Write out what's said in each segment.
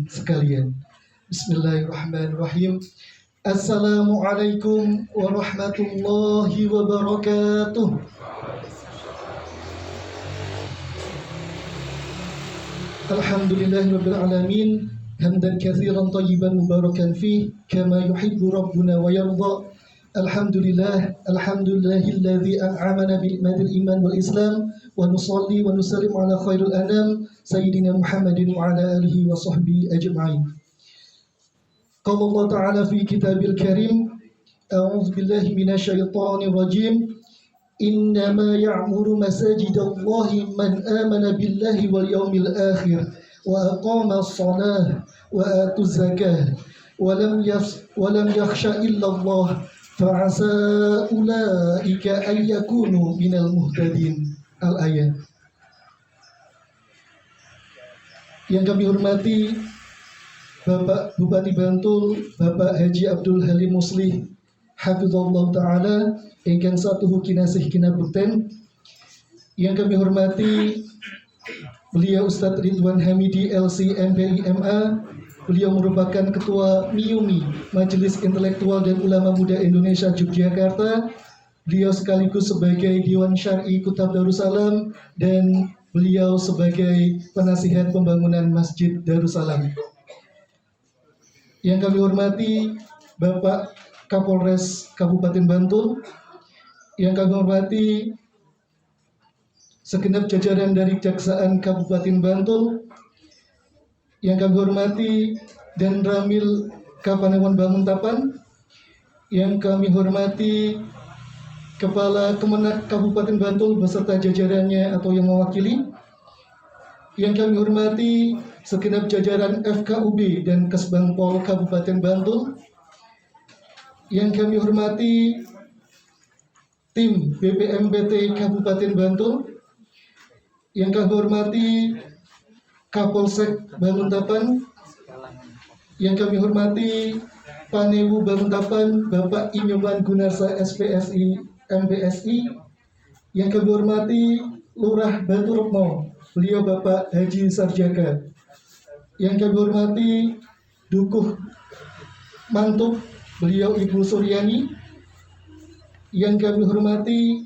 sekalian. Bismillahirrahmanirrahim. Assalamualaikum warahmatullahi wabarakatuh. Alhamdulillahirabbil alamin. Hamdan katsiran thayyiban mubarakan fih kama yuhibbu rabbuna wa yarda. Alhamdulillahilladzi an'amana bi ni'matil iman wal islam wa nusalli wa nusallim ala khairil anam sayyidina Muhammadin wa ala alihi wa sahbihi ajma'in. Qala Allah ta'ala fi kitabil karim, a'udzu billahi minasyaitonir rajim. Innama ya'muru masajidallahi man amana billahi wal yawmil akhir wa aqama as-salah wa atu zakah wa lam yakhsha illa Allah fa'asa ulaika an yakunu minal muhtadin. Al-ayat. Yang kami hormati Bapak Bupati Bantul, Bapak Haji Abdul Halim Muslih Hafizallah Ta'ala ingkang satuhu kinasih kinabukten. Yang kami hormati beliau Ustadz Ridwan Hamidi LC MPI MA. Beliau merupakan Ketua MIUMI Majelis Intelektual dan Ulama Muda Indonesia Yogyakarta. Beliau sekaligus sebagai Dewan Syar'i Kutab Darussalam dan beliau sebagai penasihat pembangunan Masjid Darussalam. Yang kami hormati Bapak Kapolres Kabupaten Bantul. Yang kami hormati segenap jajaran dari Kejaksaan Kabupaten Bantul. Yang kami hormati dan Ramil Kapanewon Banguntapan. Yang kami hormati Kepala Kemenak Kabupaten Bantul beserta jajarannya atau yang mewakili. Yang kami hormati segenap jajaran FKUB dan Kesbangpol Kabupaten Bantul. Yang kami hormati tim BPMPT Kabupaten Bantul. Yang kami hormati Kapolsek Banguntapan. Yang kami hormati Panewu Banguntapan Bapak Inyoman Gunarsa SPSI MBSI. Yang kami hormati Lurah Batu Rukmo, beliau Bapak Haji Sarjaka. Yang kami hormati Dukuh Mantuk, beliau Ibu Suryani. Yang kami hormati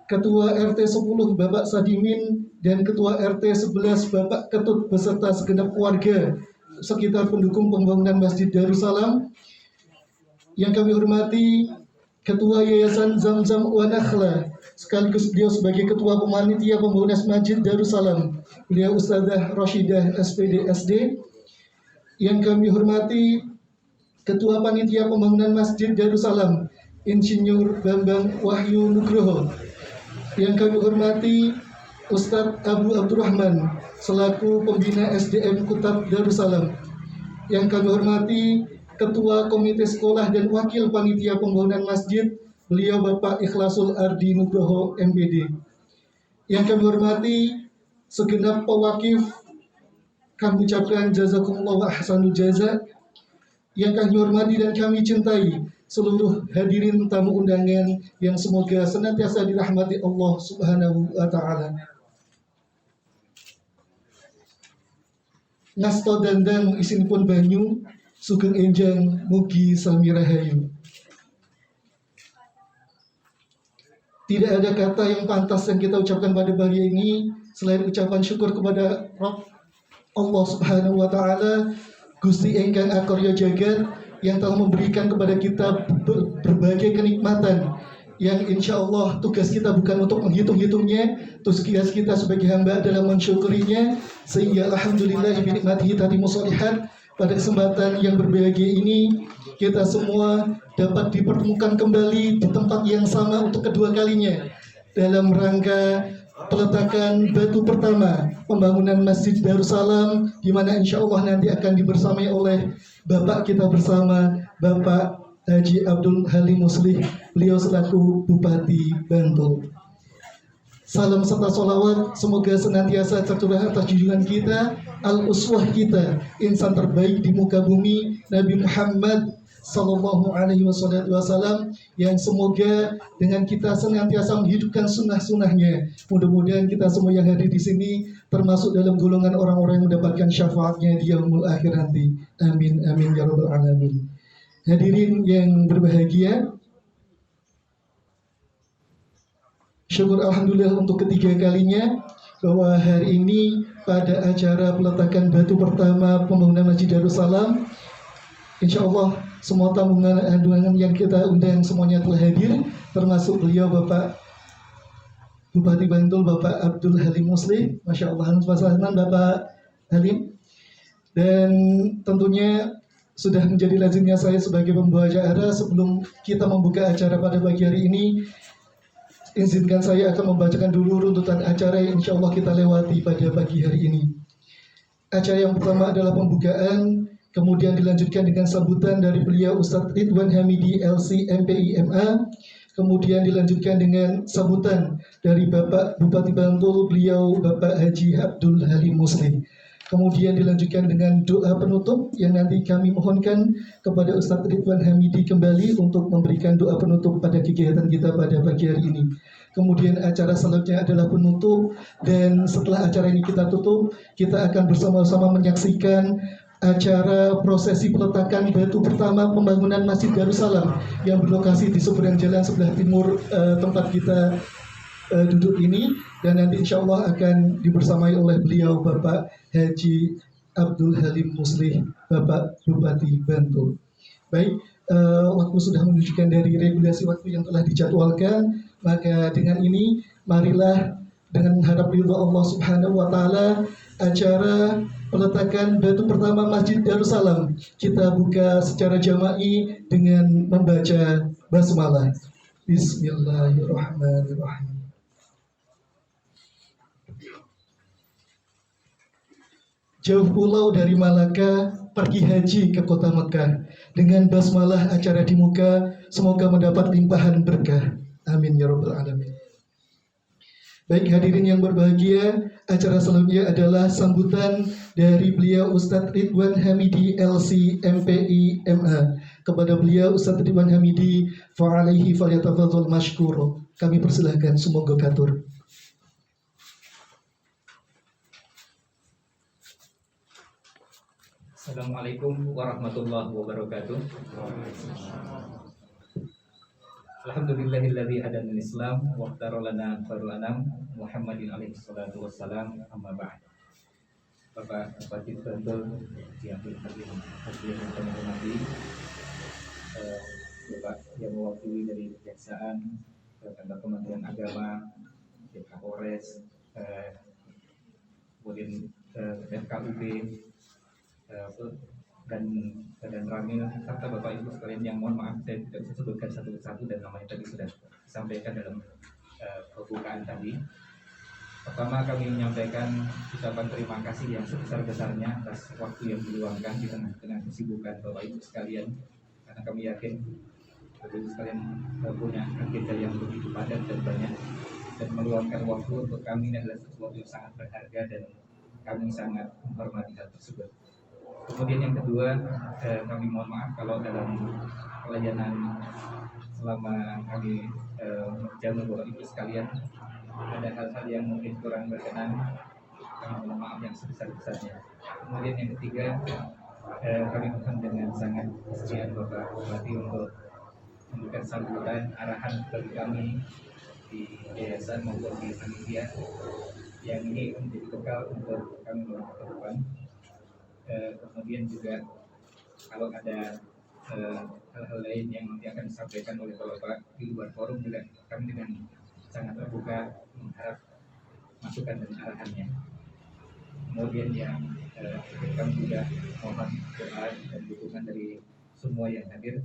Ketua RT 10 Bapak Sadimin dan Ketua RT 11 Bapak Ketut beserta segenap warga sekitar pendukung pembangunan Masjid Darussalam. Yang kami hormati Ketua Yayasan Zamzam wa Nakhla, sekaligus beliau sebagai Ketua Pemanitia Pembangunan Masjid Darussalam, beliau Ustadzah Rashidah SPD SD. Yang kami hormati Ketua Panitia Pembangunan Masjid Darussalam, Insinyur Bambang Wahyu Nugroho. Yang kami hormati Ustadz Abu Abdurrahman selaku Pembina SDM Kutab Darussalam. Yang kami hormati Ketua Komite Sekolah dan Wakil Panitia Pembangunan Masjid, beliau Bapak Ikhlasul Ardi Nugroho MPD. Yang kami hormati segenap pewakif, kami ucapkan jazakumullah wa ahsanul jaza. Yang kami hormati dan kami cintai seluruh hadirin tamu undangan yang semoga senantiasa dirahmati Allah Subhanahu wa Ta'ala. Ngasto dandang isinipun banyu, sugeng enjang mugi sami rahayu. Tidak ada kata yang pantas yang kita ucapkan pada pagi ini selain ucapan syukur kepada Rabb Allah Subhanahu wa Ta'ala, Gusti Engkang Akorya Jagat, yang telah memberikan kepada kita berbagai kenikmatan yang insya Allah tugas kita bukan untuk menghitung-hitungnya, tugas kita sebagai hamba adalah mensyukurinya, sehingga alhamdulillah binikmatihi tatimmu sholihat. Pada kesempatan yang berbahagia ini kita semua dapat dipertemukan kembali di tempat yang sama untuk kedua kalinya dalam rangka peletakan batu pertama pembangunan Masjid Darussalam, di mana insya Allah nanti akan dibersamai oleh Bapak kita bersama, Bapak Haji Abdul Halim Muslih, beliau selaku Bupati Bantul. Salam serta sholawat semoga senantiasa tercurah atas junjungan kita, al-uswah kita, insan terbaik di muka bumi, Nabi Muhammad Sallallahu Alaihi Wasallam, yang semoga dengan kita senantiasa menghidupkan sunnah-sunnahnya. Mudah-mudahan kita semua yang hadir di sini termasuk dalam golongan orang-orang yang mendapatkan syafaatnya di yaumul akhir nanti. Amin amin ya rabbal alamin. Hadirin yang berbahagia, syukur alhamdulillah untuk ketiga kalinya bahwa hari ini pada acara peletakan batu pertama pembangunan Masjid Darussalam, insya Allah semua tamu undangan yang kita undang semuanya telah hadir, termasuk beliau Bapak Bupati Bantul Bapak Abdul Halim Muslim, Masya Allah, Bapak Halim. Dan tentunya sudah menjadi lazimnya saya sebagai pembawa acara, sebelum kita membuka acara pada pagi hari ini, izinkan saya akan membacakan dulu runtutan acara yang insya Allah kita lewati pada pagi hari ini. Acara yang pertama adalah pembukaan, kemudian dilanjutkan dengan sambutan dari beliau Ustadz Ridwan Hamidi LC MPI MA, kemudian dilanjutkan dengan sambutan dari Bapak Bupati Bantul, beliau Bapak Haji Abdul Halim Muslim. Kemudian dilanjutkan dengan doa penutup yang nanti kami mohonkan kepada Ustadz Ridwan Hamidi kembali untuk memberikan doa penutup pada kegiatan kita pada pagi hari ini. Kemudian acara selanjutnya adalah penutup, dan setelah acara ini kita tutup, kita akan bersama-sama menyaksikan acara prosesi peletakan batu pertama pembangunan Masjid Darussalam yang berlokasi di seberang jalan sebelah timur tempat kita duduk ini, dan nanti insya Allah akan dibersamai oleh beliau Bapak Haji Abdul Halim Muslim, Bapak Bupati Bantul. Baik, waktu sudah menunjukkan dari regulasi waktu yang telah dijadwalkan, maka dengan ini marilah dengan mengharap ridho Allah Subhanahu wa taala acara peletakan batu pertama Masjid Darussalam kita buka secara jama'i dengan membaca basmalah. Bismillahirrahmanirrahim. Jauh pulau dari Malaka pergi haji ke kota Mekah. Dengan basmalah acara di muka, semoga mendapat limpahan berkah. Amin ya rabbal alamin. Baik hadirin yang berbahagia, acara selanjutnya adalah sambutan dari beliau Ustadz Ridwan Hamidi LC MPI MA. Kepada beliau Ustadz Ridwan Hamidi, fa'alaihi falyatafadzal mashkuro. Kami persilahkan, semoga katur. Assalamualaikum warahmatullahi wabarakatuh. Alhamdulillahilladzi hadana al-Islam wa ikhtara lana khairul anam Muhammadin alaihi salatu wassalam, amma ba'd. Bapak Bupati Bantul yang kami hormati, Bapak yang mewakili dari Kejaksaan, kantor Kementerian Agama, Kapolres, kemudian FKUP, dan Ramil, serta Bapak Ibu sekalian yang mohon maaf saya tidak bisa sebutkan satu persatu dan namanya tadi sudah disampaikan dalam pembukaan tadi. Pertama kami menyampaikan ucapan terima kasih yang sebesar-besarnya atas waktu yang diluangkan di tengah-tengah kesibukan Bapak Ibu sekalian, karena kami yakin Bapak Ibu sekalian punya agenda yang begitu padat dan banyak, dan meluangkan waktu untuk kami adalah sesuatu yang sangat berharga dan kami sangat menghormati hal tersebut. Kemudian yang kedua, kami mohon maaf kalau dalam pelayanan selama kami menjamu Bapak Ibu sekalian ada hal-hal yang mungkin kurang berkenan, kami mohon maaf yang sebesar-besarnya. Kemudian yang ketiga, kami mohon dengan sangat kesediaan Bapak Bupati untuk memberikan sambutan arahan bagi kami di yayasan maupun di panitia yang ini menjadi bekal untuk kami melangkah ke depan. Kemudian juga kalau ada hal-hal lain yang nanti akan disampaikan oleh Bapak di luar forum, juga kami dengan sangat terbuka mengharap masukan dan arahannya. Kemudian yang kami juga mohon doa dan dukungan dari semua yang hadir.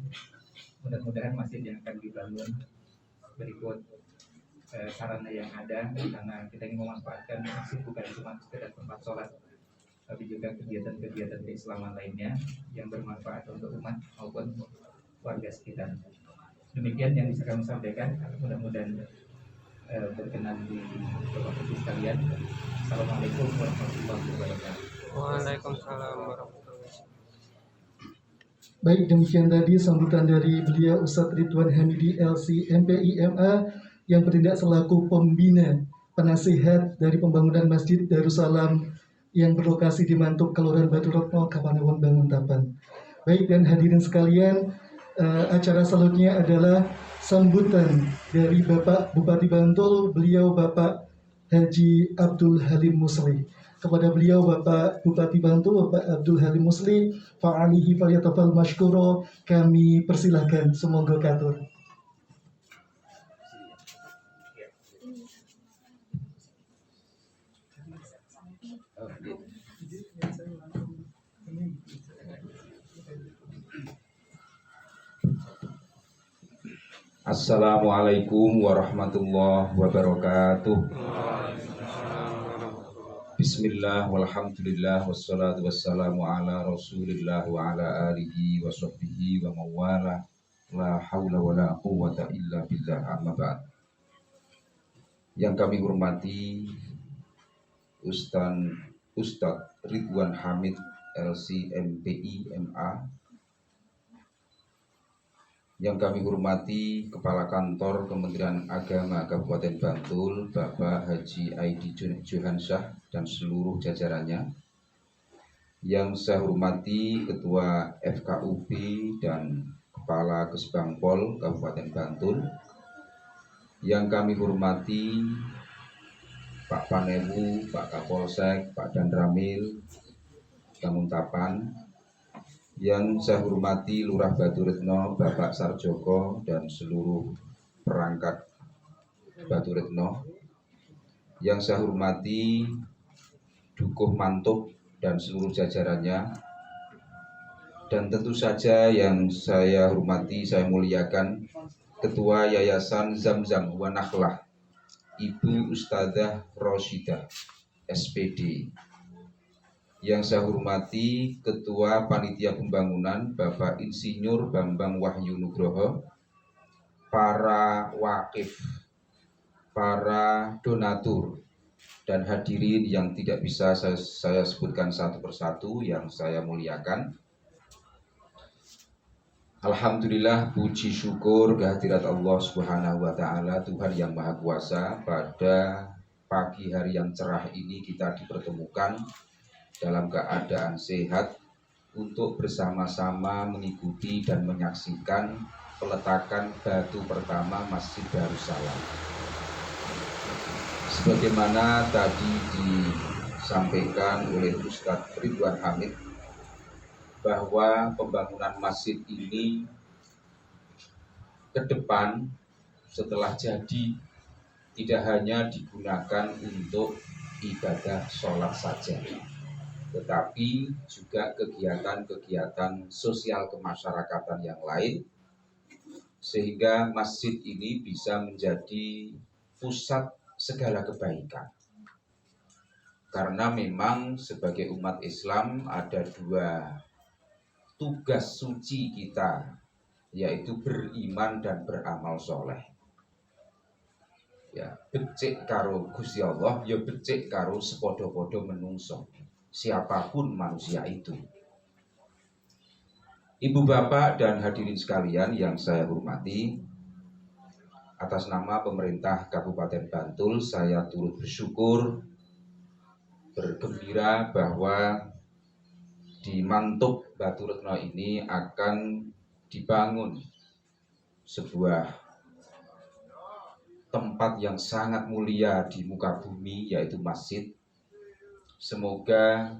Mudah-mudahan masjid yang akan dibangun berikut sarana yang ada, karena kita ingin memanfaatkan masjid bukan cuma sekedar tempat sholat, tapi juga kegiatan-kegiatan keislaman lainnya yang bermanfaat untuk umat maupun warga sekitar. Demikian yang bisa kami sampaikan. Mudah-mudahan berkenan di Bapak Ibu sekalian. Assalamualaikum warahmatullahi wabarakatuh. Waalaikumsalam warahmatullahi wabarakatuh. Baik, demikian tadi sambutan dari beliau Ustadz Ridwan Hamidi LC MPI MA yang bertindak selaku pembina penasihat dari pembangunan Masjid Darussalam yang berlokasi di Mantuk, Kelurahan Baturetno, Kapanewon, Banguntapan. Baik, dan hadirin sekalian, acara selanjutnya adalah sambutan dari Bapak Bupati Bantul, beliau Bapak Haji Abdul Halim Musli. Kepada beliau Bapak Bupati Bantul, Bapak Abdul Halim Musli, fa'alihi falyatafal mashkuro, kami persilahkan, semoga katur. Assalamualaikum warahmatullahi wabarakatuh. Bismillah walhamdulillah wassalatu wassalamu ala rasulillah wa ala alihi wa sahbihi wa mawala. La hawla wa la quwwata illa billah, amma ba'd. Yang kami hormati Ustadz Ridwan Hamid LC MPI MA, yang kami hormati Kepala Kantor Kementerian Agama Kabupaten Bantul, Bapak Haji Aidi Johansyah dan seluruh jajarannya. Yang saya hormati Ketua FKUB dan Kepala Kesbangpol Kabupaten Bantul. Yang kami hormati Pak Panewu, Pak Kapolsek, Pak Danramil, Banguntapan. Yang saya hormati Lurah Baturetno, Bapak Sarjoko dan seluruh perangkat Baturetno. Yang saya hormati Dukuh Mantuk dan seluruh jajarannya. Dan tentu saja yang saya hormati, saya muliakan Ketua Yayasan Zamzam wa Nakhlah, Ibu Ustadzah Roshidah, SPD. Yang saya hormati Ketua Panitia Pembangunan Bapak Insinyur Bambang Wahyu Nugroho, para wakif, para donatur, dan hadirin yang tidak bisa saya sebutkan satu persatu yang saya muliakan. Alhamdulillah, puji syukur kehadirat Allah Subhanahu wa Ta'ala, Tuhan yang Maha Kuasa. Pada pagi hari yang cerah ini kita dipertemukan dalam keadaan sehat untuk bersama-sama mengikuti dan menyaksikan peletakan batu pertama Masjid Darussalam. Sebagaimana tadi disampaikan oleh Ustadz Ridwan Hamid, bahwa pembangunan masjid ini ke depan setelah jadi tidak hanya digunakan untuk ibadah sholat saja, tetapi juga kegiatan-kegiatan sosial kemasyarakatan yang lain, sehingga masjid ini bisa menjadi pusat segala kebaikan. Karena memang sebagai umat Islam ada dua tugas suci kita, yaitu beriman dan beramal soleh. Ya, becik karo Gusti Allah, ya becik karo sepodo-podo menungso, siapapun manusia itu. Ibu bapak dan hadirin sekalian yang saya hormati, atas nama pemerintah Kabupaten Bantul saya turut bersyukur, bergembira bahwa di Mantuk Baturetno ini akan dibangun sebuah tempat yang sangat mulia di muka bumi, yaitu masjid. Semoga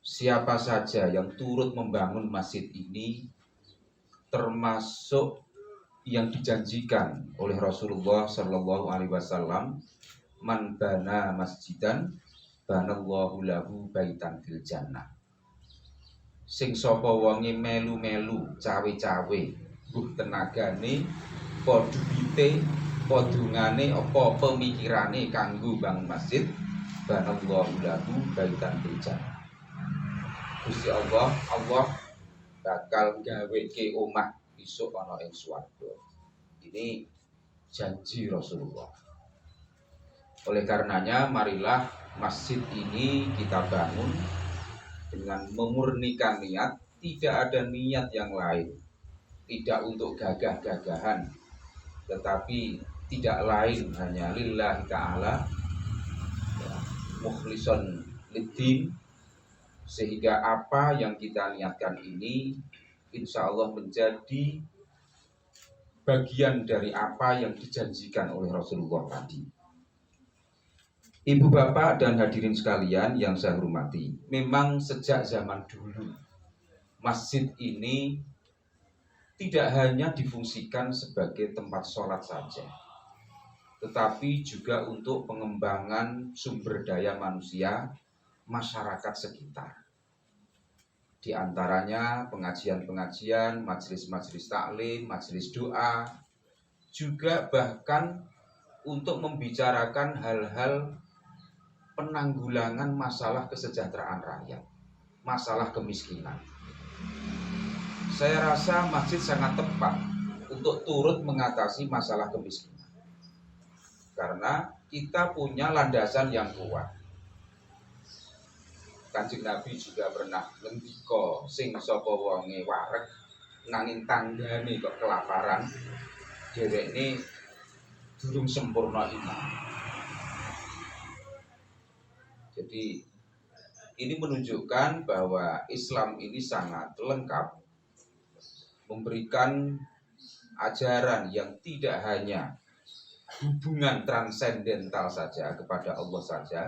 siapa saja yang turut membangun masjid ini, termasuk yang dijanjikan oleh Rasulullah Shallallahu Alaihi Wasallam, man bana masjidan banallahu lahu baitan fil jannah. Sing sapa wonge melu-melu cawe-cawe buh tenagane, apa duwite, apa dungane, apa pemikirane kanggo bangun masjid, banallahu lahu baitan fil jannah. Gusti Allah bakal gaweke omah besok ana ing swarga. Ini janji Rasulullah. Oleh karenanya marilah masjid ini kita bangun dengan memurnikan niat, tidak ada niat yang lain, tidak untuk gagah-gagahan, tetapi tidak lain hanya lillahi ta'ala, ya, mukhlishon liddin, sehingga apa yang kita niatkan ini insya Allah menjadi bagian dari apa yang dijanjikan oleh Rasulullah tadi. Ibu bapak dan hadirin sekalian yang saya hormati, memang sejak zaman dulu masjid ini tidak hanya difungsikan sebagai tempat sholat saja, tetapi juga untuk pengembangan sumber daya manusia masyarakat sekitar. Di antaranya pengajian-pengajian, majelis-majelis taklim, majelis doa, juga bahkan untuk membicarakan hal-hal penanggulangan masalah kesejahteraan rakyat, masalah kemiskinan. Saya rasa masjid sangat tepat untuk turut mengatasi masalah kemiskinan, karena kita punya landasan yang kuat. Kanjeng Nabi juga pernah ngendika, sing sapa wonge wareg nanging tanggane kok kelaparan, dherekne durung sempurna iman. Jadi ini menunjukkan bahwa Islam ini sangat lengkap, memberikan ajaran yang tidak hanya hubungan transendental saja kepada Allah saja,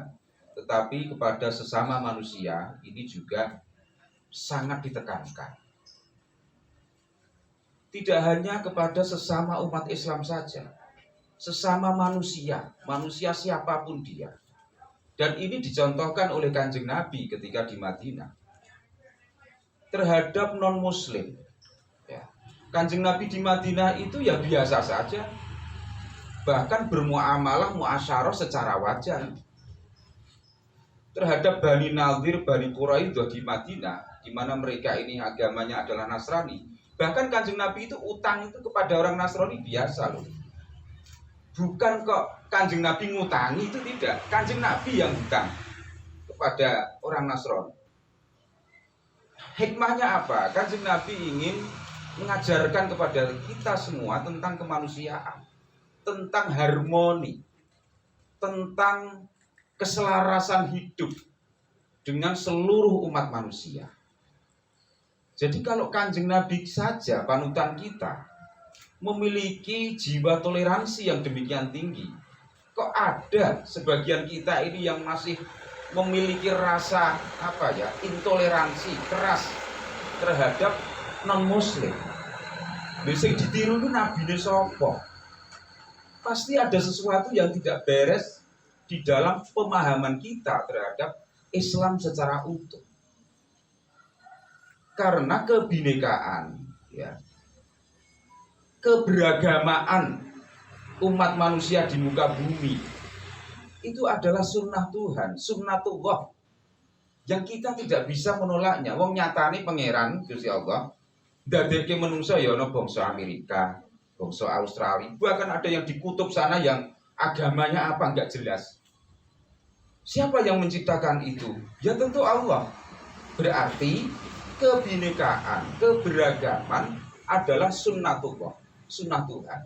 tetapi kepada sesama manusia ini juga sangat ditekankan. Tidak hanya kepada sesama umat Islam saja, sesama manusia, manusia siapapun dia. Dan ini dicontohkan oleh Kanjeng Nabi ketika di Madinah terhadap non-muslim. Ya. Kanjeng Nabi di Madinah itu ya biasa saja, bahkan bermuamalah muasyarah secara wajar. Terhadap Bani Nadir, Bani Quraidah di Madinah, di mana mereka ini agamanya adalah Nasrani, bahkan Kanjeng Nabi itu utang itu kepada orang Nasrani biasa loh. Bukan kok Kanjeng Nabi ngutangi, itu tidak. Kanjeng Nabi yang hutang kepada orang Nasrani. Hikmahnya apa? Kanjeng Nabi ingin mengajarkan kepada kita semua tentang kemanusiaan, tentang harmoni, tentang keselarasan hidup dengan seluruh umat manusia. Jadi kalau Kanjeng Nabi saja panutan kita memiliki jiwa toleransi yang demikian tinggi, kok ada sebagian kita ini yang masih memiliki rasa intoleransi keras terhadap non muslim. Sing ditiru itu Nabi sapa? Pasti ada sesuatu yang tidak beres di dalam pemahaman kita terhadap Islam secara utuh. Karena kebinekaan, ya, keberagamaan umat manusia di muka bumi itu adalah sunnah Tuhan, sunnatullah, yang kita tidak bisa menolaknya. Wong nyatane pangeran Gusti Allah ndadekake menungso ya ana bangsa Amerika, bangsa Australia, bahkan ada yang di kutub sana yang agamanya apa enggak jelas. Siapa yang menciptakan itu? Ya tentu Allah. Berarti kebinekaan, keberagaman adalah sunnatullah, sunnah Tuhan.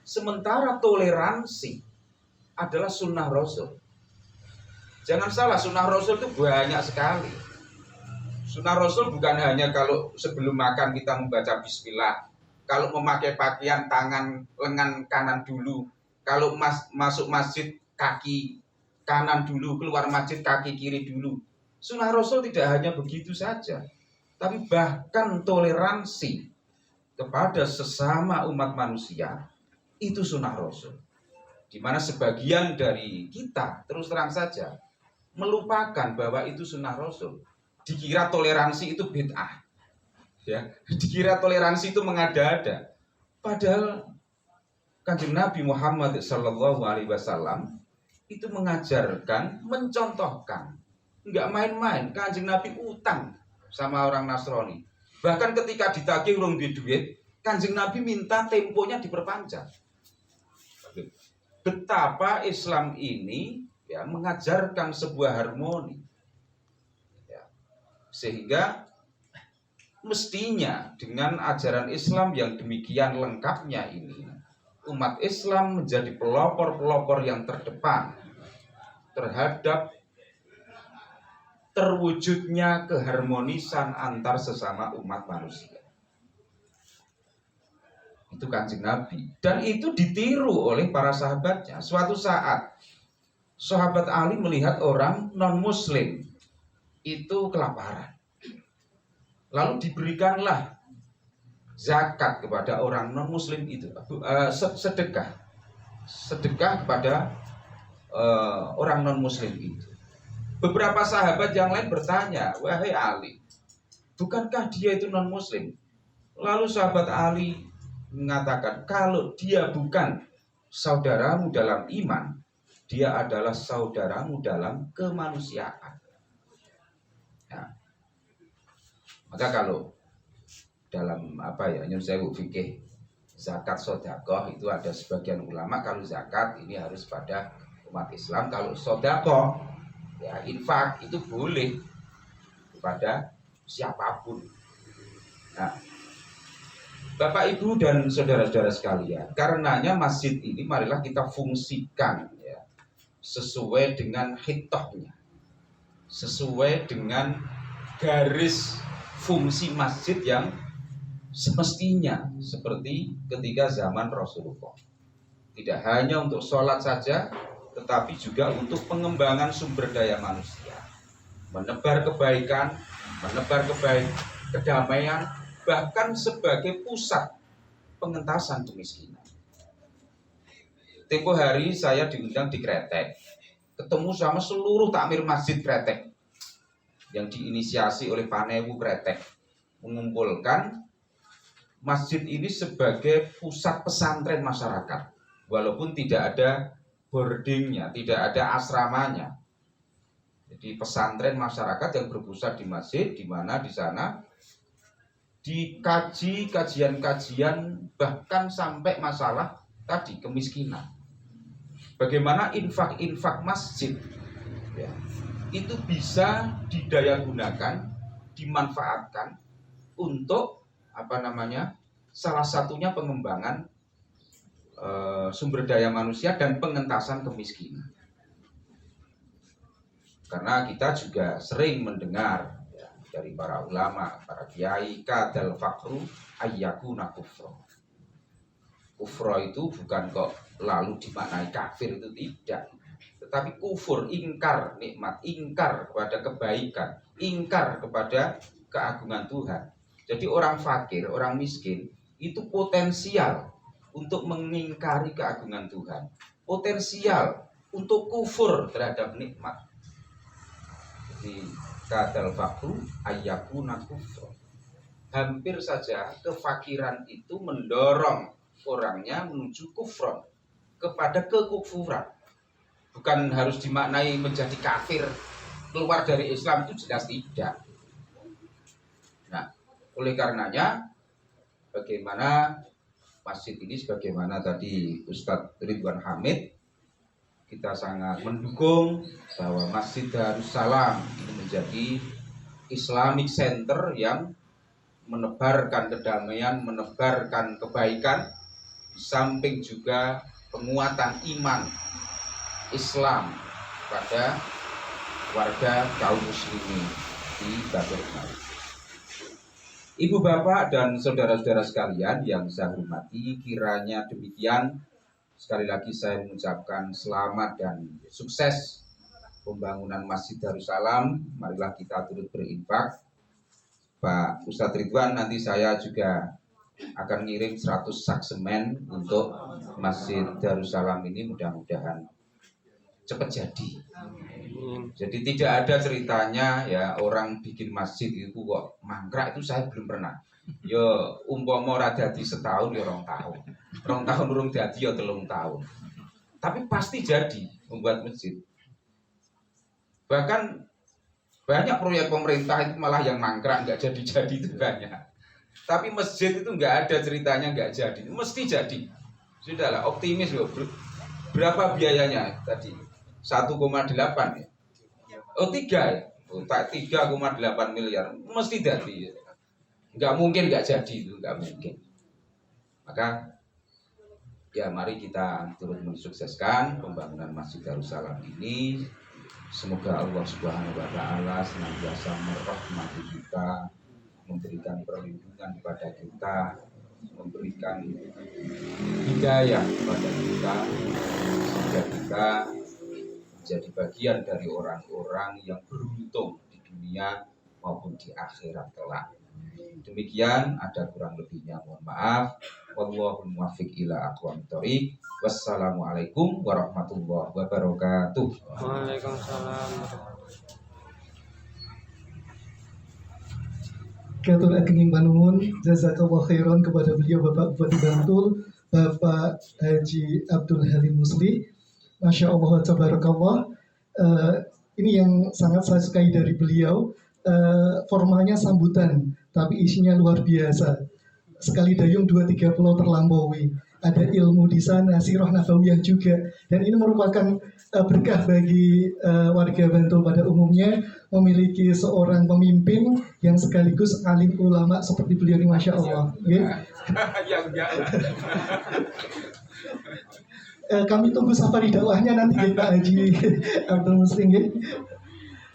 Sementara toleransi adalah sunnah Rasul. Jangan salah, sunnah Rasul itu banyak sekali. Sunnah Rasul bukan hanya kalau sebelum makan kita membaca bismillah, kalau memakai pakaian tangan lengan kanan dulu, kalau masuk masjid kaki kanan dulu, keluar masjid kaki kiri dulu. Sunnah Rasul tidak hanya begitu saja, tapi bahkan toleransi kepada sesama umat manusia itu sunnah Rasul. Di mana sebagian dari kita terus terang saja melupakan bahwa itu sunnah Rasul. Dikira toleransi itu bid'ah, ya. Dikira toleransi itu mengada-ada. Padahal Kanjeng Nabi Muhammad SAW itu mengajarkan, mencontohkan, nggak main-main. Kanjeng Nabi utang sama orang Nasrani. Bahkan ketika ditagih urung duit, Kanjeng Nabi minta temponya diperpanjang. Betapa Islam ini ya mengajarkan sebuah harmoni. Ya. Sehingga mestinya dengan ajaran Islam yang demikian lengkapnya ini, umat Islam menjadi pelopor-pelopor yang terdepan terhadap terwujudnya keharmonisan antar sesama umat manusia. Itu Kanjeng Nabi, dan itu ditiru oleh para sahabatnya. Suatu saat sahabat Ali melihat orang non-muslim itu kelaparan, lalu diberikanlah zakat kepada orang non-muslim itu, sedekah kepada orang non-muslim itu. Beberapa sahabat yang lain bertanya, wahai Ali, bukankah dia itu non-muslim? Lalu sahabat Ali mengatakan, kalau dia bukan saudaramu dalam iman, dia adalah saudaramu dalam kemanusiaan. Nah, maka kalau dalam nyun sewu fikih zakat sedekah itu ada sebagian ulama kalau zakat ini harus pada umat Islam, kalau sedekah ya infak itu boleh kepada siapapun. Nah, Bapak Ibu dan saudara-saudara sekalian, karenanya masjid ini marilah kita fungsikan ya, sesuai dengan hitohnya, sesuai dengan garis fungsi masjid yang semestinya, seperti ketika zaman Rasulullah. Tidak hanya untuk sholat saja, tetapi juga untuk pengembangan sumber daya manusia, menebar kebaikan, kedamaian, bahkan sebagai pusat pengentasan kemiskinan. Tempo hari saya diundang di Kretek, ketemu sama seluruh takmir masjid Kretek yang diinisiasi oleh Panewu Kretek, mengumpulkan masjid ini sebagai pusat pesantren masyarakat, walaupun tidak ada boardingnya, tidak ada asramanya. Jadi pesantren masyarakat yang berpusat di masjid, di mana di sana dikaji kajian-kajian bahkan sampai masalah tadi kemiskinan. Bagaimana infak-infak masjid ya, itu bisa didayagunakan, dimanfaatkan untuk salah satunya pengembangan sumber daya manusia dan pengentasan kemiskinan. Karena kita juga sering mendengar ya, dari para ulama, para kiai, kadal fakru ayyakuna kufro. Kufro itu bukan kok lalu dimaknai kafir, itu tidak, tetapi kufur, ingkar nikmat, ingkar kepada kebaikan, ingkar kepada keagungan Tuhan. Jadi orang fakir, orang miskin itu potensial untuk mengingkari keagungan Tuhan, potensial untuk kufur terhadap nikmat. Jadi kadal fakru ayyakuna kufro. Hampir saja kefakiran itu mendorong orangnya menuju kufron, kepada kekufuran. Bukan harus dimaknai menjadi kafir, keluar dari Islam, itu jelas tidak. Nah, oleh karenanya bagaimana masjid ini, sebagaimana tadi Ustadz Ridwan Hamid, kita sangat mendukung bahwa Masjid Darussalam ini menjadi Islamic Center yang menebarkan kedamaian, menebarkan kebaikan, di samping juga penguatan iman Islam pada warga kaum muslimin di Batu Mari. Ibu bapak dan saudara-saudara sekalian yang saya hormati, kiranya demikian. Sekali lagi saya mengucapkan selamat dan sukses pembangunan Masjid Darussalam. Marilah kita turut berinfak. Pak Ustadz Ridwan, nanti saya juga akan ngirim 100 sak semen untuk Masjid Darussalam ini, mudah-mudahan cepat jadi. Jadi tidak ada ceritanya ya orang bikin masjid itu kok mangkrak, itu saya belum pernah. Ya umpama ora dadi setahun ya 2 tahun. 2 tahun urung dadi ya 3 tahun. Tapi pasti jadi membuat masjid. Bahkan banyak proyek pemerintah itu malah yang mangkrak, nggak jadi-jadi itu banyak. Tapi masjid itu nggak ada ceritanya nggak jadi, mesti jadi. Sudahlah, optimis loh. Berapa biayanya tadi? 1,8 ya? Oh 3 ya? Oh, 3,8 miliar, mesti jadi. Nggak mungkin nggak jadi itu, nggak mungkin. Maka Ya, mari kita turut mensukseskan pembangunan Masjid Darussalam ini. Semoga Allah Subhanahu wa taala senantiasa merahmati kita, memberikan perlindungan kepada kita, memberikan hidayah kepada kita, sehingga kita menjadi bagian dari orang-orang yang beruntung di dunia maupun di akhirat kelak. Demikian, ada kurang lebihnya mohon maaf. Wallahu muwaffiq ila aqwamit thoriq. Wassalamualaikum warahmatullahi wabarakatuh. Waalaikumsalam. Katur ageng panuwun jazakallahu khairan kepada beliau Bapak Bupati Bantul, Bapak Haji Abdul Halim Musli. Masya Allah, tabarakallah. Ini yang sangat saya sukai dari beliau. Formalnya sambutan, tapi isinya luar biasa. Sekali dayung 2-3 pulau terlampaui. Ada ilmu di sana, sirah nabawiyah juga. Dan ini merupakan berkah bagi warga Bantul pada umumnya, memiliki seorang pemimpin yang sekaligus alim ulama seperti beliau ini, Masya Allah. Kami tunggu safari dakwahnya nanti ya Pak Haji Abdul Muslim ya.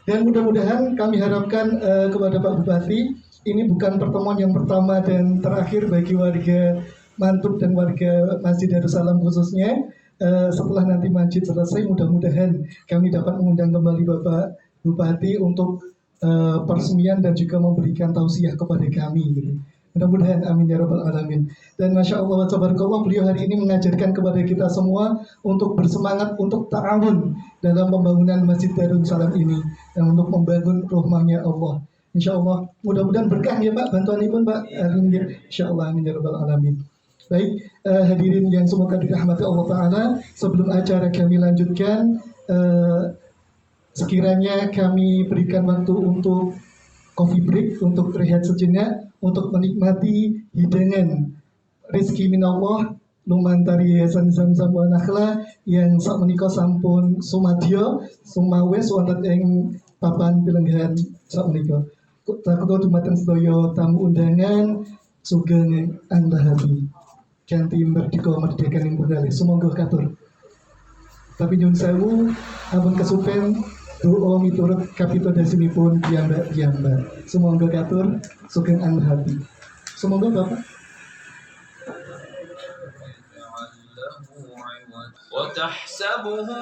Dan mudah-mudahan kami harapkan kepada Pak Bupati, ini bukan pertemuan yang pertama dan terakhir bagi warga Mantub dan warga Masjid Darussalam khususnya. Setelah nanti masjid selesai, mudah-mudahan kami dapat mengundang kembali Bapak Bupati untuk peresmian dan juga memberikan tausiah kepada kami gitu. Mudah-mudahan amin ya rabbal alamin. Dan Masya Allah wa tabarakallah, beliau hari ini mengajarkan kepada kita semua untuk bersemangat untuk ta'awun dalam pembangunan Masjid Darussalam ini dan untuk membangun rumahnya Allah. Insya Allah mudah-mudahan berkah ya Pak, bantuan pun Pak. Insya Allah amin ya rabbal alamin. Baik, hadirin yang semoga dirahmati Allah Ta'ala, sebelum acara kami lanjutkan, sekiranya kami berikan waktu untuk coffee break, untuk rehat sejenak, untuk menikmati hidangan rezeki minallah lumantari Yayasan Zamzam wa Nakhla yang sak menika sampun sumadyo sumawes wonten ing papan pilenggan sak menika. Takut dumateng sedaya tamu undangan sugeng andhahabi ganti merdeka merdeka ing budale sumangga katur. Tapi nyun sewu ampun kesupen doa miturut kapitadosinipun piyambak-piyambak. Sumangga katur sugeng andhahabi. Sumangga Bapak.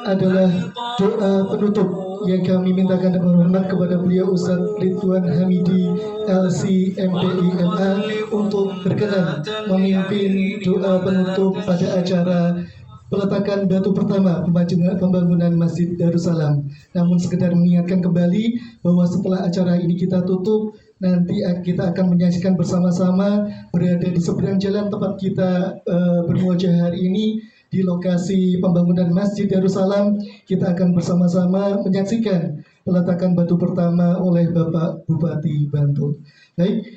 Adalah doa penutup yang kami mintakan dengan hormat kepada beliau Ustadz Ridwan Hamidi LC MPI MA untuk berkenan memimpin doa penutup pada acara peletakan batu pertama pembangunan Masjid Darussalam. Namun sekedar mengingatkan kembali bahwa setelah acara ini kita tutup, nanti kita akan menyaksikan bersama-sama berada di seberang jalan tempat kita bermuajah hari ini di lokasi pembangunan Masjid Darussalam. Kita akan bersama-sama menyaksikan peletakan batu pertama oleh Bapak Bupati Bantul. Baik,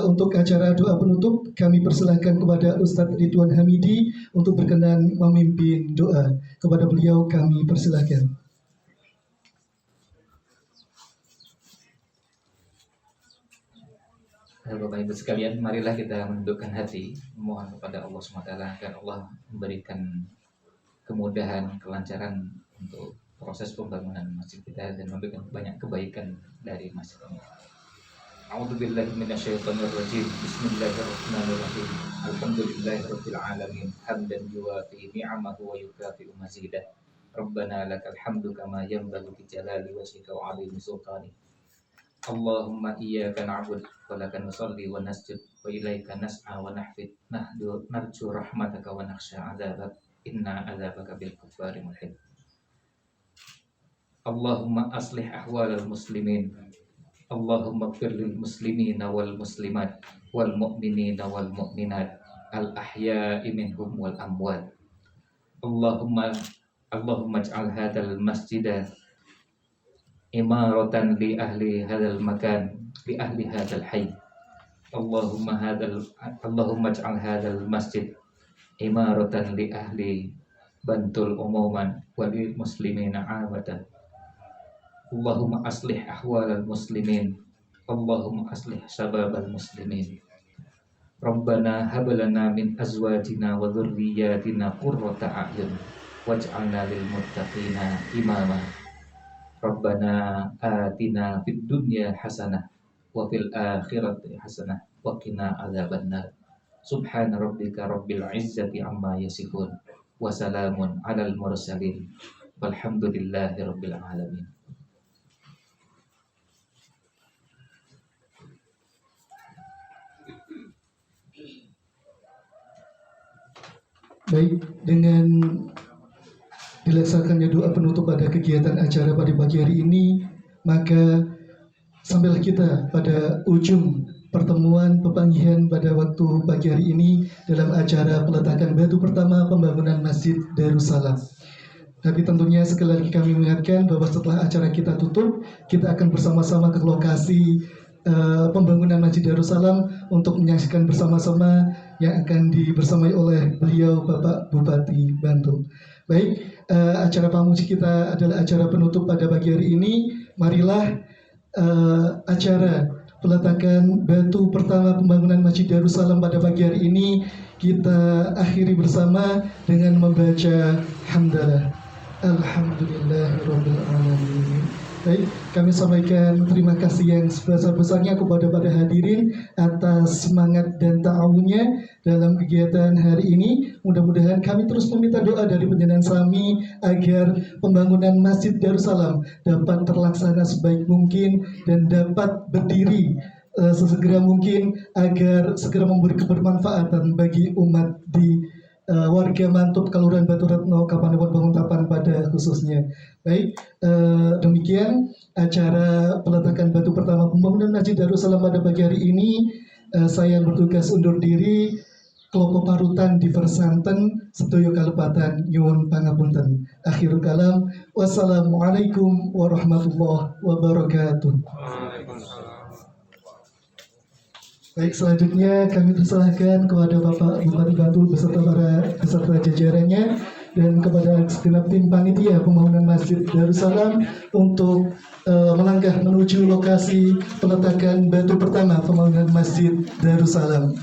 untuk acara doa penutup kami persilahkan kepada Ustadz Ridwan Hamidi untuk berkenan memimpin doa. Kepada beliau kami persilahkan. Bapak Ibu sekalian, marilah kita menundukkan hati, mohon kepada Allah SWT agar Allah memberikan kemudahan, kelancaran untuk proses pembangunan masjid kita dan memberikan banyak kebaikan dari masjid ini. A'udzubillahi minasyaitonirrajim. Bismillahirrahmanirrahim. Alhamdulillahirabbil alamin. Hamdan yuwafi ni'amahu wa yukafi'u mazidah. Rabbana lakal hamdu kama yanbaghi li jalali wajhika wa 'azimi sultanik. Allahumma iyyaka na'budu wa laka nusalli wa nasjud wa ilaika nas'a wa nahfid narju rahmataka wa nakhsha 'adzabak inna 'adzabaka bil kufari mulhid. Allahumma aslih ahwalal muslimin. Allahumma ighfir lil muslimina wal muslimat wal mu'minina wal mu'minat al ahya'i minhum wal amwat. Allahumma ij'al hadzal masjida imaratan li ahli hadzal makan li ahli hadzal hayy. Allahumma ij'al hadzal masjid imaratan li ahli Bantul umuman wa lil muslimina 'amatan. Allahumma aslih ahwalal muslimin. Allahumma aslih sababal muslimin. Rabbana hab lana min azwajina wa dzurriyyatina qurrata a'yun waj'alna lil muttaqina imama. Rabbana atina fid dunya hasanah wa fil akhirati hasanah wa qina adzabannar. Subhana rabbika rabbil izzati amma yasifun wa salamun alal mursalin walhamdulillahi rabbil alamin. Baik, dengan dilaksanakannya doa penutup pada kegiatan acara pada pagi hari ini, maka sampailah kita pada ujung pertemuan pepanggihan pada waktu pagi hari ini dalam acara peletakan batu pertama pembangunan Masjid Darussalam. Tapi tentunya sekali lagi kami mengingatkan bahwa setelah acara kita tutup, kita akan bersama-sama ke lokasi pembangunan Masjid Darussalam untuk menyaksikan bersama-sama yang akan dibersamai oleh beliau Bapak Bupati Bantul. Baik, acara pamuji kita adalah acara penutup pada pagi hari ini. Marilah acara peletakan batu pertama pembangunan Masjid Darussalam pada pagi hari ini kita akhiri bersama dengan membaca hamdalah. Alhamdulillahirabbil alamin. Baik, kami sampaikan terima kasih yang sebesar-besarnya kepada para hadirin atas semangat dan ta'awunnya dalam kegiatan hari ini. Mudah-mudahan kami terus meminta doa dari panjenengan sami agar pembangunan Masjid Darussalam dapat terlaksana sebaik mungkin dan dapat berdiri sesegera mungkin agar segera memberi kebermanfaatan bagi umat di warga Mantub, Kelurahan Batu Retno, Kapanewon Banguntapan pada khususnya. Baik, demikian acara peletakan batu pertama pembangunan Masjid Darussalam pada pagi hari ini. Saya bertugas undur diri. Kelompok Parutan di Versanten, Sedoyo Kalepatan, Nyuwun Pangapunten. Akhirul kalam, wassalamualaikum warahmatullahi wabarakatuh. Baik, selanjutnya kami persilahkan kepada Bapak Bupati Bantul beserta jajarannya dan kepada segenap tim panitia pembangunan Masjid Darussalam untuk melangkah menuju lokasi peletakan batu pertama pembangunan Masjid Darussalam.